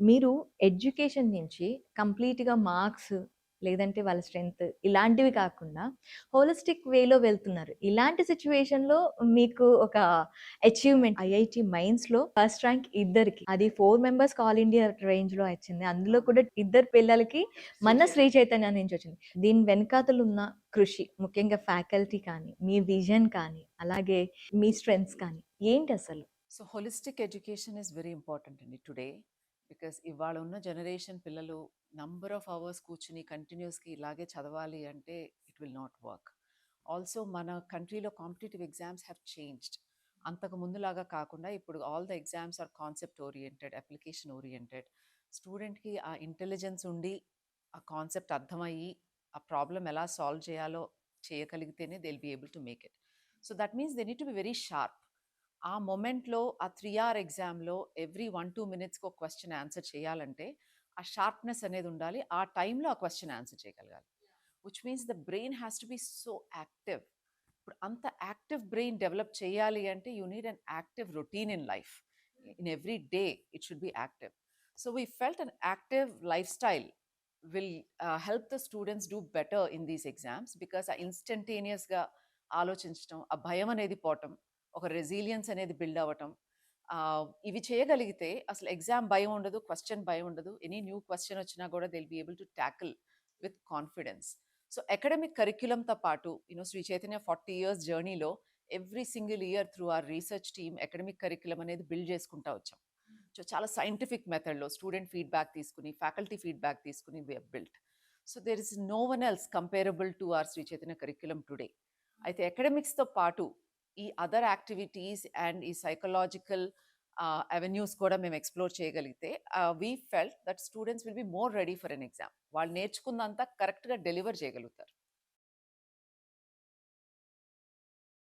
మీరు ఎడ్యుకేషన్ నుంచి కంప్లీట్‌గా మార్క్స్ లేదంటే వాళ్ళ స్ట్రెంత్ ఇలాంటివి కాకుండా హోలిస్టిక్ వేలో వెళ్తున్నారు. ఇలాంటి సిట్యుయేషన్‌లో మీకు ఒక అచీవ్‌మెంట్ ఐఐటీ మైన్స్‌లో ఫస్ట్ ర్యాంక్ ఇద్దరికి. అది 4 మెంబర్స్‌కి ఆల్ ఇండియా రేంజ్‌లో వచ్చింది. అందులో కూడా ఇద్దరు పిల్లలకి మన శ్రీ చైతన్య నుంచి వచ్చింది. దీని వెనకాతలున్న కృషి ముఖ్యంగా ఫ్యాకల్టీ కానీ, మీ విజన్ కానీ, అలాగే మీ స్ట్రెంగ్త్స్ కానీ ఏంటసలు? So holistic education is very important అండి టుడే. బికాస్ ఇవాళ ఉన్న జనరేషన్ పిల్లలు నంబర్ ఆఫ్ అవర్స్ కూర్చుని కంటిన్యూస్గా ఇలాగే చదవాలి అంటే it will not work. Also మన కంట్రీలో కాంపిటేటివ్ ఎగ్జామ్స్ హ్యావ్ చేంజ్డ్. అంతకు ముందులాగా కాకుండా ఇప్పుడు all the exams are concept oriented, application oriented. స్టూడెంట్కి ఆ ఇంటెలిజెన్స్ ఉండి ఆ కాన్సెప్ట్ అర్థమయ్యి ఆ ప్రాబ్లం ఎలా సాల్వ్ చేయాలో చేయగలిగితేనే they will be able to make it. So that means they need to be very sharp. ఆ మొమెంట్లో ఆ 3 hour ఎగ్జామ్లో ఎవ్రీ 1-2 minutes ఒక క్వశ్చన్ ఆన్సర్ చేయాలంటే ఆ షార్ప్నెస్ అనేది ఉండాలి. ఆ టైంలో ఆ క్వశ్చన్ ఆన్సర్ చేయగలగాలి. Which means the brain has to be so active. ఇప్పుడు అంత యాక్టివ్ బ్రెయిన్ డెవలప్ చేయాలి అంటే you need an active routine in life. In every day it should be active. So we felt an active life style will help the students do better in these exams. Because ఆ ఇన్స్టంటేనియస్గా ఆలోచించడం, ఆ భయం అనేది పోవటం, ఒక resilience అనేది build అవ్వటం, ఇవి చేయగలిగితే అసలు ఎగ్జామ్ భయం ఉండదు, క్వశ్చన్ భయం ఉండదు. ఎనీ న్యూ క్వశ్చన్ వచ్చినా కూడా they will be able to tackle with confidence. So academic కరిక్యులంతో పాటు శ్రీ చైతన్య 40 years జర్నీలో every single year through our research team academic curriculum అనేది బిల్డ్ చేసుకుంటా వచ్చాం. సో చాలా సైంటిఫిక్ మెథడ్లో స్టూడెంట్ ఫీడ్బ్యాక్ తీసుకుని, ఫ్యాకల్టీ ఫీడ్బ్యాక్ తీసుకుని we built. So there is no one else comparable to our Shri Chaitanya curriculum today. అయితే అకాడమిక్స్తో పాటు ఈ అదర్ యాక్టివిటీస్ అండ్ ఈ సైకలాజికల్ అవెన్యూస్ కూడా మేము ఎక్స్ప్లోర్ చేయగలిగితే we felt that students will be more ready for an exam. వాళ్ళు నేర్చుకుందంతా కరెక్ట్గా డెలివర్ చేయగలుగుతారు.